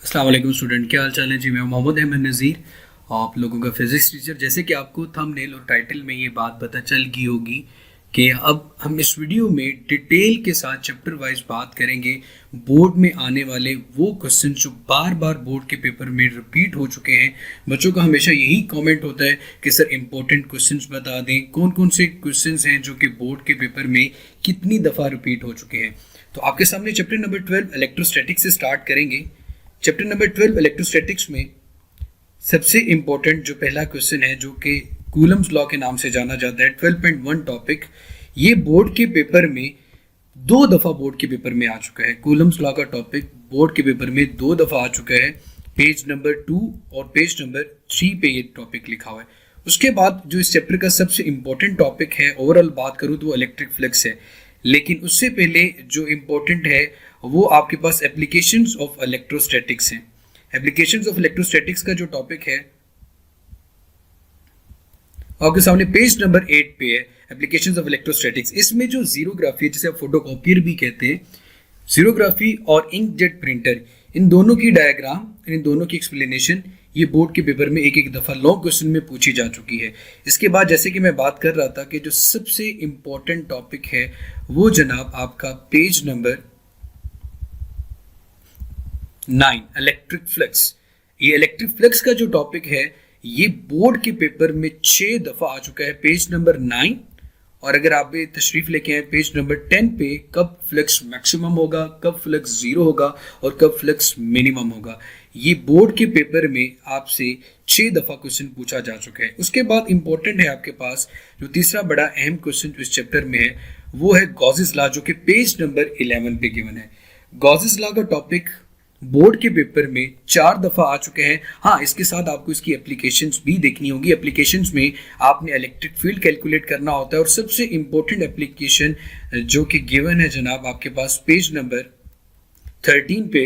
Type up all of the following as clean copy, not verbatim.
अस्सलाम वालेकुम स्टूडेंट, क्या हाल चाल है जी। मैं मोहम्मद अहमद नज़ीर, आप लोगों का फिज़िक्स टीचर। जैसे कि आपको थंबनेल और टाइटल में ये बात पता चल गई होगी कि अब हम इस वीडियो में डिटेल के साथ चैप्टर वाइज बात करेंगे बोर्ड में आने वाले वो क्वेश्चन जो बार बार बोर्ड के पेपर में रिपीट हो चुके हैं। बच्चों का हमेशा यही कमेंट होता है कि सर इंपॉर्टेंट क्वेश्चंस बता दें, कौन कौन से क्वेश्चंस हैं जो कि बोर्ड के पेपर में कितनी दफ़ा रिपीट हो चुके हैं। तो आपके सामने चैप्टर नंबर 12 इलेक्ट्रोस्टैटिक्स से स्टार्ट करेंगे। चैप्टर नंबर 12 इलेक्ट्रोस्टैटिक्स में सबसे इंपॉर्टेंट जो पहला क्वेश्चन है, जो कि कूलम्स लॉ के नाम से जाना जाता है, 12.1 टॉपिक। ये बोर्ड के पेपर में दो दफ़ा बोर्ड के पेपर में आ चुका है। कूलम्स लॉ का टॉपिक बोर्ड के पेपर में दो दफ़ा आ चुका है। पेज नंबर 2 और पेज नंबर 3 पे ये टॉपिक लिखा हुआ है। उसके बाद जो इस चैप्टर का सबसे इंपॉर्टेंट टॉपिक है, ओवरऑल बात करूँ तो वो इलेक्ट्रिक फ्लक्स है। लेकिन उससे पहले जो इम्पोर्टेंट है वो आपके पास एप्लीकेशंस ऑफ इलेक्ट्रोस्टैटिक्स हैं। एप्लीकेशंस ऑफ इलेक्ट्रोस्टैटिक्स का जो टॉपिक है आपके सामने पेज नंबर 8 पे है, एप्लीकेशंस ऑफ इलेक्ट्रोस्टैटिक्स। इसमें जो जीरोग्राफी है, जिसे आप फोटोकॉपियर भी कहते हैं, जीरोग्राफी और इंकजेट प्रिंटर, इन दोनों की डायग्राम, इन दोनों की एक्सप्लेनेशन ये बोर्ड के पेपर में एक एक दफ़ा लॉन्ग क्वेश्चन में पूछी जा चुकी है। इसके बाद जैसे कि मैं बात कर रहा था कि जो सबसे इंपॉर्टेंट टॉपिक है वो जनाब आपका पेज नंबर 9 इलेक्ट्रिक फ्लक्स। ये इलेक्ट्रिक फ्लक्स का जो टॉपिक है ये बोर्ड के पेपर में 6 दफ़ा आ चुका है, पेज नंबर 9। और अगर आप भी तशरीफ लेके आए पेज नंबर 10 पे, कब फ्लक्स मैक्सिमम होगा, कब फ्लक्स जीरो होगा और कब फ्लक्स मिनिमम होगा, ये बोर्ड के पेपर में आपसे 6 दफ़ा क्वेश्चन पूछा जा चुका है। उसके बाद इंपॉर्टेंट है आपके पास जो तीसरा बड़ा अहम क्वेश्चन इस चैप्टर में है वो है गॉसेस लॉ, जो कि पेज नंबर 11 पे गिवन है। गॉसेस लॉ का टॉपिक बोर्ड के पेपर में 4 दफ़ा आ चुके हैं। हाँ, इसके साथ आपको इसकी एप्लीकेशंस भी देखनी होगी। एप्लीकेशंस में आपने इलेक्ट्रिक फील्ड कैलकुलेट करना होता है और सबसे इंपॉर्टेंट एप्लीकेशन जो कि गिवन है जनाब आपके पास पेज नंबर 13 पे,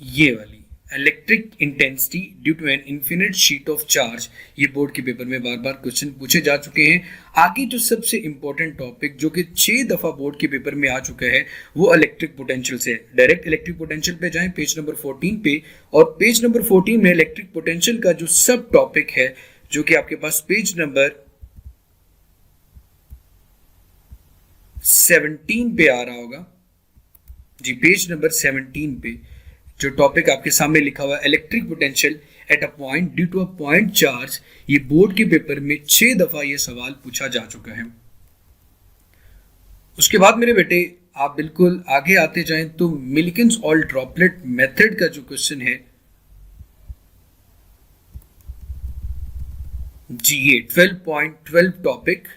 ये वाली electric intensity due to an infinite sheet of charge. ये बोर्ड के पेपर में बार बार क्वेश्चन पूछे जा चुके हैं। आगे जो सबसे इंपॉर्टेंट टॉपिक जो कि 6 दफ़ा बोर्ड के पेपर में आ चुका है वो इलेक्ट्रिक पोटेंशियल से। डायरेक्ट इलेक्ट्रिक पोटेंशियल पे जाएं पेज नंबर 14 पे, और पेज नंबर 14 में इलेक्ट्रिक पोटेंशियल का जो सब टॉपिक है जो कि आपके पास पेज नंबर 17 पे आ रहा होगा जी, पेज नंबर 17 पे जो टॉपिक आपके सामने लिखा हुआ है electric potential at a point due to a point charge, ये बोर्ड के पेपर में 6 दफा ये सवाल पूछा जा चुका है। उसके बाद मेरे बेटे आप बिल्कुल आगे आते जाएं तो मिल्किंस ऑयल ड्रॉपलेट मेथड का जो क्वेश्चन है जी, ये 12.12 टॉपिक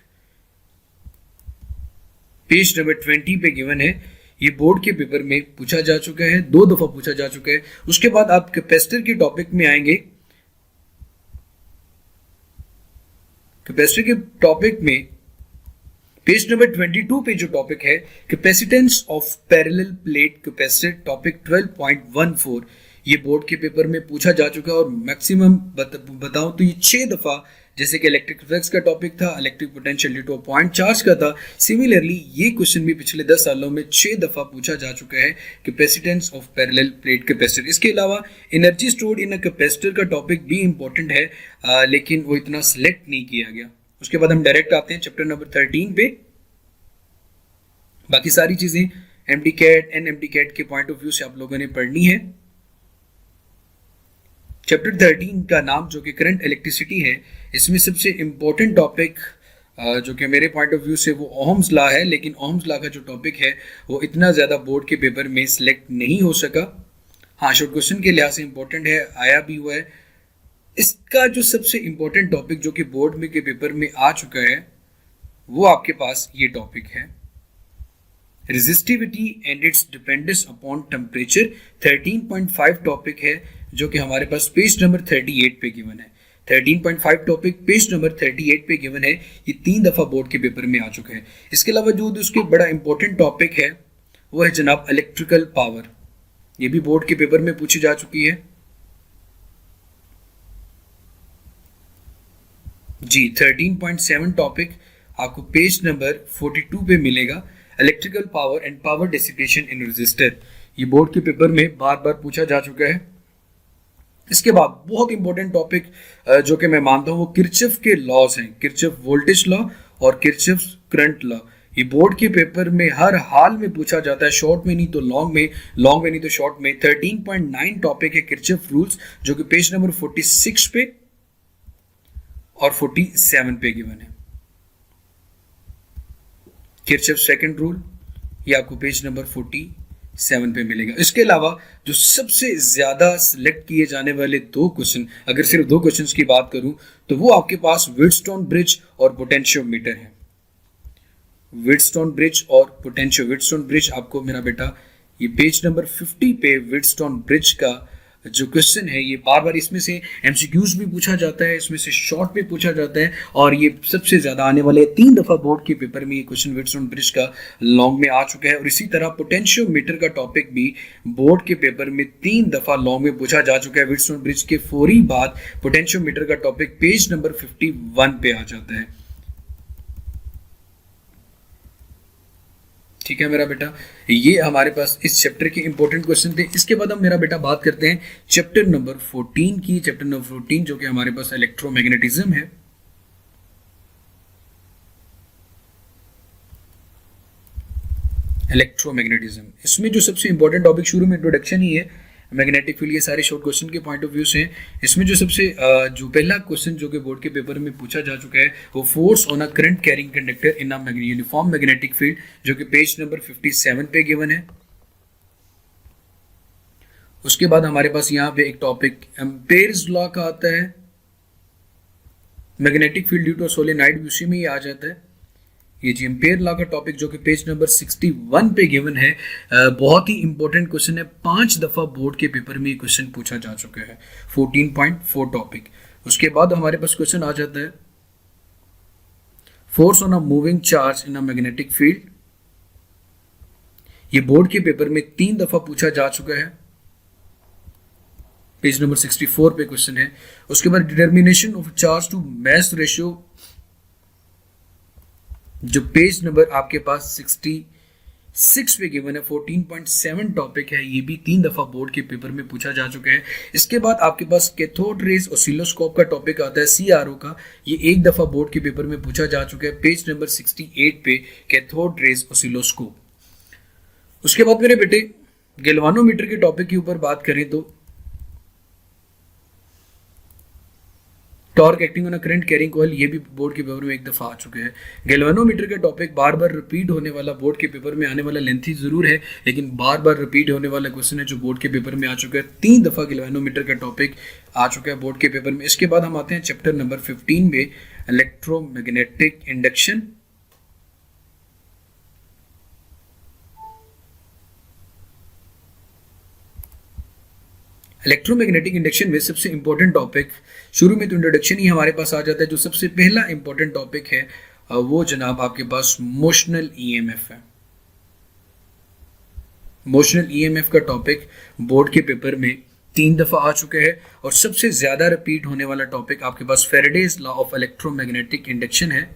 पेज नंबर 20 पे गिवन है। ये बोर्ड के पेपर में पूछा जा चुका है, 2 दफा पूछा जा चुका है। उसके बाद आप कैपेसिटर के टॉपिक में आएंगे। कैपेसिटर के टॉपिक में पेज नंबर 22 पे जो टॉपिक है capacitance of parallel plate capacitor, topic 12.14, ये बोर्ड के पेपर में पूछा जा चुका है। और मैक्सिमम बताऊं तो ये 6 दफा, जैसे कि इलेक्ट्रिक फ्लक्स का टॉपिक था, electric potential due two point charge का था, सिमिलरली ये क्वेश्चन भी पिछले 10 सालों में 6 दफा पूछा जा चुका है, capacitance of parallel plate capacitor. इसके अलावा energy stored in a capacitor का टॉपिक भी इंपॉर्टेंट है, लेकिन वो इतना सिलेक्ट नहीं किया गया। उसके बाद हम डायरेक्ट आते हैं चैप्टर नंबर 13 पे। बाकी सारी चीजें एमडी कैट एनएमडी कैट के पॉइंट ऑफ व्यू से आप लोगों ने पढ़नी है। चैप्टर 13 का नाम जो कि करंट इलेक्ट्रिसिटी है, इसमें सबसे इंपॉर्टेंट टॉपिक जो कि मेरे पॉइंट ऑफ व्यू से वो ओहम्स लॉ है, लेकिन ओहम्स लॉ का जो टॉपिक है वो इतना ज़्यादा बोर्ड के पेपर में सिलेक्ट नहीं हो सका। हाँ, शॉर्ट क्वेश्चन के लिहाज से इंपॉर्टेंट है, आया भी हुआ है। इसका जो सबसे इंपॉर्टेंट टॉपिक जो कि बोर्ड में के पेपर में आ चुका है वो आपके पास ये टॉपिक है resistivity and it's dependence upon temperature. 13.5 topic है जो कि हमारे पास पेज नंबर 38 पे गिवन है। 13.5 टॉपिक पेज नंबर 38 पे गिवन है। ये 3 दफा बोर्ड के पेपर में आ चुका है। इसके अलावा जो उसके बड़ा इंपॉर्टेंट टॉपिक है वो है जनाब इलेक्ट्रिकल पावर। ये भी बोर्ड के पेपर में पूछी जा चुकी है जी। 13.7 टॉपिक आपको पेज नंबर 42 पे मिलेगा, electrical power and power dissipation in resistor. ये बोर्ड के पेपर में बार बार पूछा जा चुका है। इसके बाद बहुत इंपॉर्टेंट टॉपिक जो कि मैं मानता हूँ वो किरचॉफ के लॉज हैं, किरचॉफ वोल्टेज लॉ और किरचॉफ करंट लॉ। ये बोर्ड के पेपर में हर हाल में पूछा जाता है, शॉर्ट में नहीं तो लॉन्ग में, लॉन्ग में नहीं तो शॉर्ट में। 13.9 टॉपिक है किरचॉफ रूल्स, जो कि पेज नंबर 46 पे और 47 पे गिवन है। किरचॉफ सेकंड रूल ये आपको पेज नंबर 47 पे मिलेगा। इसके अलावा जो सबसे ज्यादा सिलेक्ट किए जाने वाले दो क्वेश्चन, अगर सिर्फ दो क्वेश्चंस की बात करूं तो वो आपके पास व्हीटस्टोन ब्रिज और पोटेंशियोमीटर है। व्हीटस्टोन ब्रिज और पोटेंशियो, व्हीटस्टोन ब्रिज आपको मेरा बेटा ये पेज नंबर 50 पे व्हीटस्टोन ब्रिज का जो क्वेश्चन है ये बार बार इसमें से एमसीक्यूज भी पूछा जाता है, इसमें से शॉर्ट भी पूछा जाता है, और ये सबसे ज्यादा आने वाले 3 दफा बोर्ड के पेपर में ये क्वेश्चन व्हीटस्टोन ब्रिज का लॉन्ग में आ चुका है। और इसी तरह पोटेंशियोमीटर का टॉपिक भी बोर्ड के पेपर में 3 दफा लॉन्ग में पूछा जा चुका है। व्हीटस्टोन ब्रिज के फौरी बाद पोटेंशियोमीटर का टॉपिक पेज नंबर 51 पे आ जाता है। ठीक है मेरा बेटा, ये हमारे पास इस चैप्टर के इंपॉर्टेंट क्वेश्चन थे। इसके बाद हम मेरा बेटा बात करते हैं चैप्टर नंबर 14 की। चैप्टर नंबर 14 जो कि हमारे पास इलेक्ट्रोमैग्नेटिज्म है। इलेक्ट्रोमैग्नेटिज्म, इसमें जो सबसे इंपॉर्टेंट टॉपिक शुरू में इंट्रोडक्शन ही है, मैग्नेटिक फील्ड, ये सारे शॉर्ट क्वेश्चन के पॉइंट ऑफ व्यू से। इसमें जो सबसे जो पहला क्वेश्चन जो कि बोर्ड के पेपर में पूछा जा चुका है वो force on a current carrying conductor in a uniform magnetic field, जो कि पेज नंबर 57 पे गिवन है। उसके बाद हमारे पास यहाँ पे एक टॉपिक एम्पेयर्स लॉ का आता है, magnetic field due to solenoid, उसी में ही आ जाता है ये जी एम्पेयर लॉ का टॉपिक, जो कि पेज नंबर 61 पे गिवन है। बहुत ही इंपॉर्टेंट क्वेश्चन है, 5 दफा बोर्ड के पेपर में ये क्वेश्चन पूछा जा चुका है। 14.4 टॉपिक। उसके बाद हमारे पास क्वेश्चन आ जाता है force on a moving charge in a magnetic field. ये बोर्ड के पेपर में 3 दफा पूछा जा चुका है, पेज नंबर 64 पे क्वेश्चन है। उसके बाद determination of charge to mass ratio, जो पेज नंबर आपके पास 66 पे गिवन है। 14.7 टॉपिक है, ये भी 3 दफा बोर्ड के पेपर में पूछा जा चुका है। इसके बाद आपके पास कैथोड रेज ऑसिलोस्कोप का टॉपिक आता है, CRO का, ये 1 दफा बोर्ड के पेपर में पूछा जा चुका है, पेज नंबर 68 पे कैथोड रेज ऑसिलोस्कोप। उसके बाद मेरे बेटे गैल्वानोमीटर के टॉपिक के ऊपर बात करें तो torque acting on a current carrying coil, ये भी बोर्ड के पेपर में 1 दफा आ चुके हैं। गैल्वानोमीटर का टॉपिक बार बार रिपीट होने वाला, बोर्ड के पेपर में आने वाला, लेंथी जरूर है लेकिन बार बार रिपीट होने वाला क्वेश्चन है जो बोर्ड के पेपर में आ चुका है। 3 दफा गैल्वानोमीटर का टॉपिक आ चुका है बोर्ड के पेपर में। इसके बाद हम आते हैं चैप्टर नंबर 15 में, इलेक्ट्रोमैग्नेटिक इंडक्शन। इलेक्ट्रोमैग्नेटिक इंडक्शन में सबसे इंपॉर्टेंट टॉपिक, शुरू में तो इंट्रोडक्शन ही हमारे पास आ जाता है। जो सबसे पहला इंपॉर्टेंट टॉपिक है वो जनाब आपके पास मोशनल ईएमएफ है। मोशनल ईएमएफ का टॉपिक बोर्ड के पेपर में 3 दफा आ चुका है और सबसे ज्यादा रिपीट होने वाला टॉपिक आपके पास Faraday's law of electromagnetic induction है,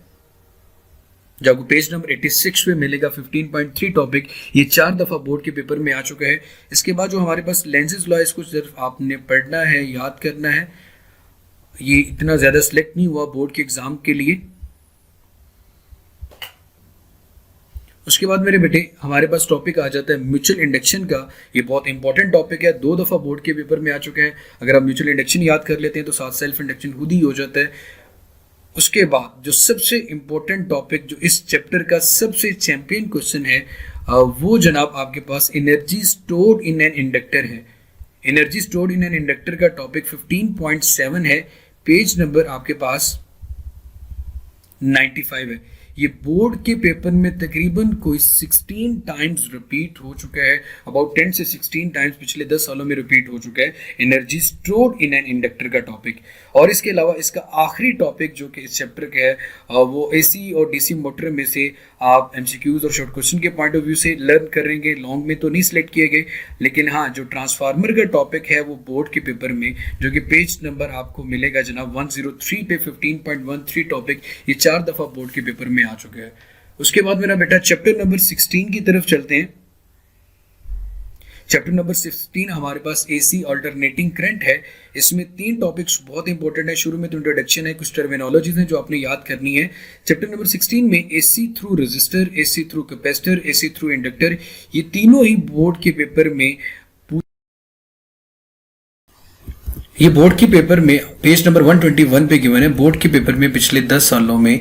जो आपको पेज नंबर 86 पे मिलेगा। 15.3 टॉपिक, ये 4 दफा बोर्ड के पेपर में आ चुका है। इसके बाद जो हमारे पास लेंसेज लॉ, इसको सिर्फ आपने पढ़ना है, याद करना है, ये इतना ज्यादा सिलेक्ट नहीं हुआ बोर्ड के एग्जाम के लिए। उसके बाद मेरे बेटे हमारे पास टॉपिक आ जाता है म्यूचुअल इंडक्शन का। ये बहुत इंपॉर्टेंट टॉपिक है, 2 दफा बोर्ड के पेपर में आ चुका है। अगर आप म्यूचुअल इंडक्शन याद कर लेते हैं तो साथ सेल्फ इंडक्शन खुद ही हो जाता है। उसके बाद जो सबसे इंपॉर्टेंट टॉपिक, जो इस चैप्टर का सबसे चैंपियन क्वेश्चन है, वो जनाब आपके पास energy stored in an inductor है। Energy stored in an inductor का टॉपिक 15.7 है, पेज नंबर आपके पास 95 है। ये बोर्ड के पेपर में तकरीबन कोई 16 टाइम्स रिपीट हो चुका है, अबाउट 10 से 16 टाइम्स पिछले 10 सालों में रिपीट हो चुका है energy stored in an inductor का टॉपिक। और इसके अलावा इसका आखिरी टॉपिक जो कि इस चैप्टर का है वो एसी और डीसी मोटर में से आप एमसीक्यूज और शॉर्ट क्वेश्चन के पॉइंट ऑफ व्यू से लर्न करेंगे। लॉन्ग में तो नहीं सिलेक्ट किए गए, लेकिन हाँ जो ट्रांसफार्मर का टॉपिक है वो बोर्ड के पेपर में, जो कि पेज नंबर आपको मिलेगा जनाब 103 पे 15.13 टॉपिक, ये 4 दफा बोर्ड के पेपर में आ चुका है। उसके बाद मेरा बेटा चैप्टर नंबर 16 की तरफ चलते हैं। चैप्टर नंबर 16 हमारे पास एसी अल्टरनेटिंग करंट है। इसमें 3 टॉपिक्स बहुत इंपॉर्टेंट है। शुरू में तो इंट्रोडक्शन है, कुछ टर्मिनोलॉजीज हैं जो आपने याद करनी है। चैप्टर नंबर 16 में AC through resistor, AC through capacitor, AC through inductor, ये तीनों ही बोर्ड के पेपर में पेज नंबर 121 पे गिवन है। बोर्ड के पेपर में पिछले 10 सालों में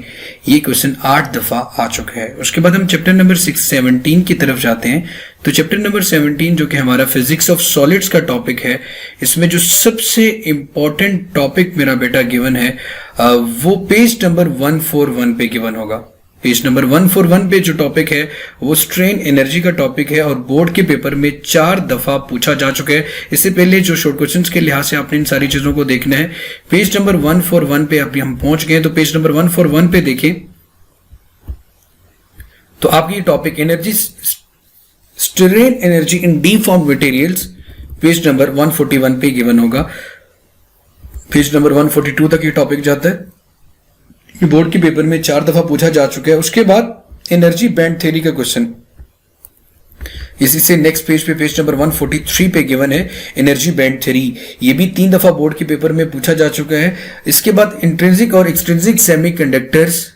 ये क्वेश्चन 8 दफा आ चुका है। उसके बाद हम चैप्टर नंबर 17 की तरफ जाते हैं। तो चैप्टर नंबर 17 जो कि हमारा फिजिक्स ऑफ सॉलिड्स का टॉपिक है, इसमें जो सबसे इंपॉर्टेंट टॉपिक मेरा बेटा गिवन है वो पेज नंबर 141 पे गिवन होगा। पेज नंबर 141 पे जो टॉपिक है वो स्ट्रेन एनर्जी का टॉपिक है और बोर्ड के पेपर में 4 दफा पूछा जा चुका है। इससे पहले जो शॉर्ट क्वेश्चंस के लिहाज से आपने इन सारी चीजों को देखना है। पेज नंबर 141 पे अभी हम पहुंच गए, तो पेज नंबर 141 पे देखें तो आपकी topic energy, strain energy in डीफॉर्म्ड materials, page number 141 पे गिवन होगा। पेज नंबर 142 तक ये टॉपिक जाता है। ये बोर्ड के पेपर में 4 दफा पूछा जा चुका है। उसके बाद एनर्जी बैंड थ्योरी का क्वेश्चन, इसी से नेक्स्ट पेज पे पेज नंबर 143 पे गिवन है एनर्जी बैंड थ्योरी। ये भी 3 दफा बोर्ड के पेपर में पूछा जा चुका है। इसके बाद इंट्रिंसिक और एक्सट्रिंसिक सेमीकंडक्टर्स,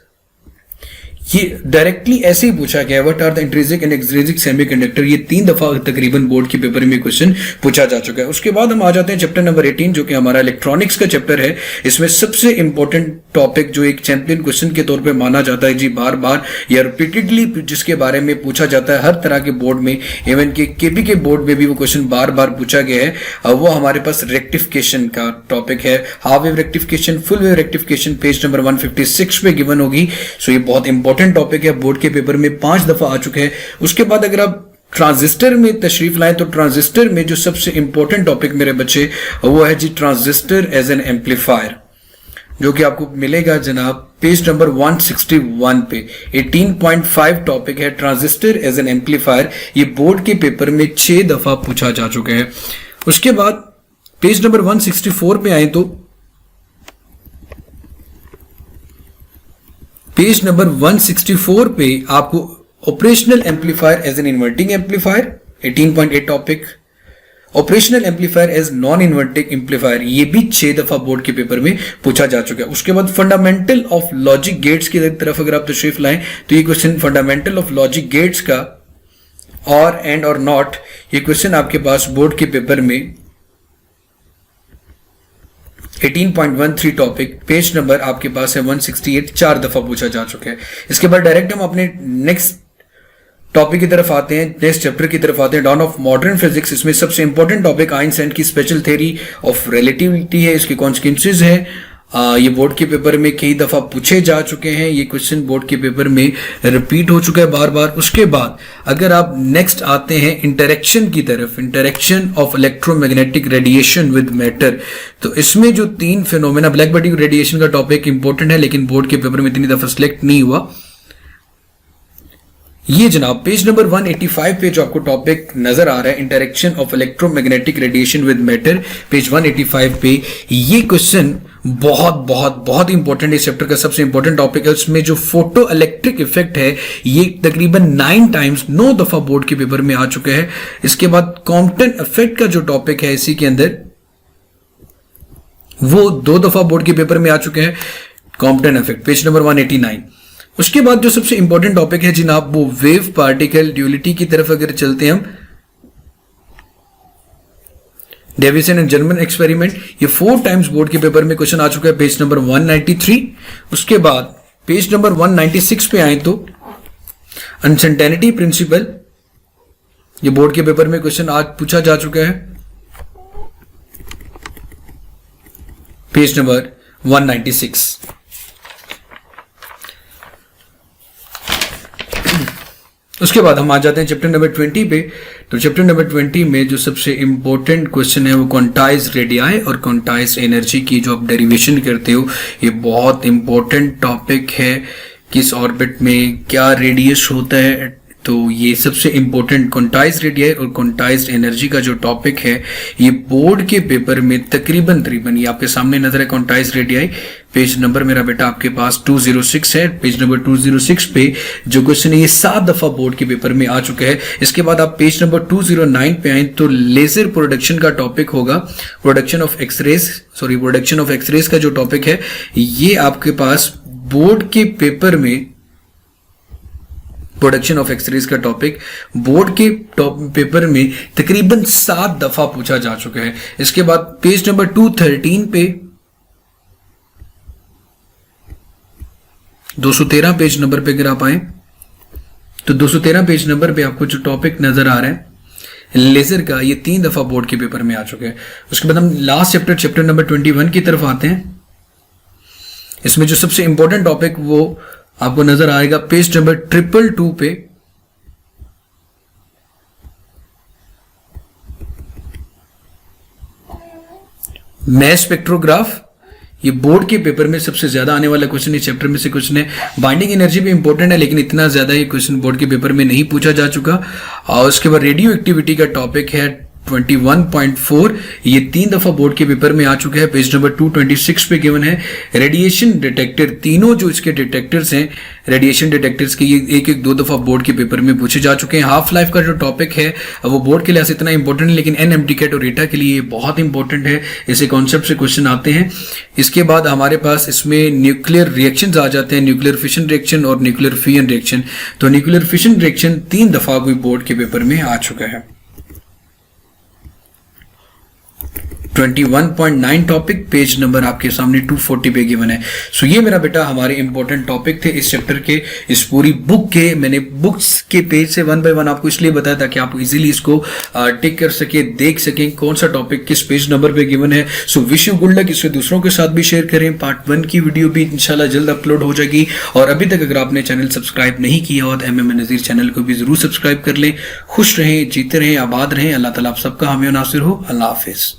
ये डायरेक्टली ऐसे ही पूछा गया है, what are the intrinsic and extrinsic semiconductor. ये 3 दफा तकरीबन बोर्ड के पेपर में क्वेश्चन पूछा जा चुका है। उसके बाद हम आ जाते हैं चैप्टर नंबर 18 जो कि हमारा इलेक्ट्रॉनिक्स का चैप्टर है। इसमें सबसे इंपॉर्टेंट टॉपिक जो एक चैंपियन क्वेश्चन के तौर पे माना जाता है जी, बार बार या रिपीटेडली जिसके बारे में पूछा जाता है हर तरह के बोर्ड में, इवन के केपी के बोर्ड में भी वो क्वेश्चन बार बार पूछा गया है। वो हमारे पास रेक्टिफिकेशन का टॉपिक है। Half wave rectification, full wave rectification page number 156 पे गिवन होगी। सो ये बहुत इंपॉर्टेंट टॉपिक है, बोर्ड के पेपर में 5 दफा आ चुके हैं। उसके बाद अगर आप ट्रांजिस्टर में तशरीफ लाएं तो ट्रांजिस्टर में जो सबसे इंपॉर्टेंट टॉपिक मेरे बच्चे वो है जी ट्रांजिस्टर एज एन एम्पलीफायर, जो कि आपको मिलेगा जनाब पेज नंबर 161 पे। 18.5 टॉपिक है ट्रांजिस्टर एज एन एम्पलीफायर। ये बोर्ड के पेपर में 6 दफा पूछा जा चुका है। उसके बाद पेज नंबर 164 पे आए तो पेज नंबर 164 पे आपको operational amplifier as an inverting amplifier, 18.8 topic, operational amplifier as non inverting amplifier, ये भी 6 दफा बोर्ड के पेपर में पूछा जा चुका है। उसके बाद फंडामेंटल ऑफ लॉजिक गेट्स की तरफ अगर आप तशरीफ लाएं तो ये question fundamental of logic gates का और एंड और नॉट, ये क्वेश्चन आपके पास बोर्ड के पेपर में 18.13 टॉपिक, पेज नंबर आपके पास है 168, 4 दफा पूछा जा चुका है। इसके बाद डायरेक्ट हम अपने नेक्स्ट टॉपिक की तरफ आते हैं, नेक्स्ट चैप्टर की तरफ आते हैं, डॉन ऑफ मॉडर्न फिजिक्स। इसमें सबसे इंपॉर्टेंट टॉपिक आइंस्टाइन की स्पेशल थ्योरी ऑफ रिलेटिविटी है, इसके कॉन्सिक्वेंसेस है। ये बोर्ड के पेपर में कई दफा पूछे जा चुके हैं। ये क्वेश्चन बोर्ड के पेपर में रिपीट हो चुका है बार बार। उसके बाद अगर आप नेक्स्ट आते हैं इंटरेक्शन की तरफ, interaction of electromagnetic radiation with matter, तो इसमें जो 3 फिनोमेना, ब्लैक बॉडी रेडिएशन का टॉपिक इंपॉर्टेंट है लेकिन बोर्ड के पेपर में इतनी दफा सिलेक्ट नहीं हुआ। ये जनाब पेज नंबर 185 पे जो आपको टॉपिक नजर आ रहा है, interaction of electromagnetic radiation with matter, page 185 पे ये क्वेश्चन बहुत बहुत बहुत इंपॉर्टेंट, इस चैप्टर का सबसे इंपॉर्टेंट टॉपिक है। उसमें जो फोटो इलेक्ट्रिक इफेक्ट है ये तकरीबन 9 दफा बोर्ड के पेपर में आ चुका है। इसके बाद कॉम्पटन इफेक्ट का जो टॉपिक है इसी के अंदर वो 2 दफा बोर्ड के पेपर में आ चुके हैं, कॉम्पटन इफेक्ट, पेज नंबर 189। उसके बाद जो सबसे इंपॉर्टेंट टॉपिक है जनाब वो वेव पार्टिकल ड्यूलिटी की तरफ अगर चलते हैं हम, डेविसन एंड जर्मन एक्सपेरिमेंट, ये 4 टाइम्स बोर्ड के पेपर में क्वेश्चन आ चुका है, पेज नंबर 193। उसके बाद पेज नंबर 196 पे आए तो अनसर्टेनिटी प्रिंसिपल, ये बोर्ड के पेपर में क्वेश्चन आज पूछा जा चुका है, पेज नंबर 196। उसके बाद हम आ जाते हैं चैप्टर नंबर 20 पे। तो चैप्टर नंबर 20 में जो सबसे इंपॉर्टेंट क्वेश्चन है वो क्वांटाइज रेडियाई और क्वांटाइज एनर्जी की जो आप डेरिवेशन करते हो, ये बहुत इंपॉर्टेंट टॉपिक है। किस ऑर्बिट में क्या रेडियस होता है, तो ये सबसे इंपॉर्टेंट क्वांटाइज रेडियाई और क्वांटाइज एनर्जी का जो टॉपिक है ये बोर्ड के पेपर में तकरीबन ये आपके सामने नजर है क्वांटाइज रेडियाई, पेज नंबर मेरा बेटा आपके पास 206 है। पेज नंबर 206 पे जो क्वेश्चन है ये 7 दफा बोर्ड के पेपर में आ चुका है। इसके बाद आप पेज नंबर 209 पे आए तो लेजर प्रोडक्शन का टॉपिक होगा, प्रोडक्शन ऑफ एक्सरेज का जो टॉपिक है ये आपके पास बोर्ड के पेपर में, प्रोडक्शन ऑफ एक्सरेज का टॉपिक बोर्ड के पेपर में तकरीबन 7 दफा पूछा जा चुका है। इसके बाद पेज नंबर 213 पे 213 पेज नंबर पे अगर आप आए तो 213 पेज नंबर पे आपको जो टॉपिक नजर आ रहा है लेजर का, ये 3 दफा बोर्ड के पेपर में आ चुके हैं। उसके बाद हम लास्ट चैप्टर नंबर 21 की तरफ आते हैं। इसमें जो सबसे इंपॉर्टेंट टॉपिक वो आपको नजर आएगा पेज नंबर 222 पे। मैस स्पेक्ट्रोग्राफ, ये बोर्ड के पेपर में सबसे ज्यादा आने वाला क्वेश्चन इस चैप्टर में से क्वेश्चन है। बाइंडिंग एनर्जी भी इंपॉर्टेंट है लेकिन इतना ज्यादा ये क्वेश्चन बोर्ड के पेपर में नहीं पूछा जा चुका। और उसके बाद रेडियो एक्टिविटी का टॉपिक है 21.4, ये 3 दफा बोर्ड के पेपर में आ चुका है। पेज नंबर 226 पे गिवन है रेडिएशन डिटेक्टर, तीनों जो इसके डिटेक्टर्स हैं रेडिएशन डिटेक्टर्स के, ये एक 2 दफा बोर्ड के पेपर में पूछे जा चुके हैं। हाफ लाइफ का जो टॉपिक है वो बोर्ड के लिए इतना इंपॉर्टेंट है लेकिन NMDCAT और रेटा के लिए बहुत इंपॉर्टेंट है, इसे कॉन्सेप्ट से क्वेश्चन आते हैं। इसके बाद हमारे पास इसमें न्यूक्लियर रिएक्शंस आ जाते हैं, न्यूक्लियर फिशन रिएक्शन और न्यूक्लियर फ्यूजन रिएक्शन। तो न्यूक्लियर फिशन रिएक्शन 3 दफा भी बोर्ड के पेपर में आ चुका है। 21.9 टॉपिक पेज नंबर आपके सामने 240 पे गिवन है। सो ये मेरा बेटा हमारे इंपॉर्टेंट टॉपिक थे इस चैप्टर के, इस पूरी बुक के। मैंने बुक्स के पेज से 1 बाय 1 आपको इसलिए बताया ताकि आप इजीली इसको टिक कर सके, देख सकें कौन सा टॉपिक किस पेज नंबर पे गिवन है। So wish you good luck, इसे दूसरों के साथ भी शेयर करें। पार्ट 1 की वीडियो भी इंशाल्लाह जल्द अपलोड हो जाएगी। और अभी तक अगर आपने चैनल सब्सक्राइब नहीं किया हो तो MMA नज़ीर चैनल को भी जरूर सब्सक्राइब कर लें। खुश रहें, जीते रहें, आबाद रहें। अल्लाह ताला आप सबका हामी और नासिर हो। अल्लाह हाफिज।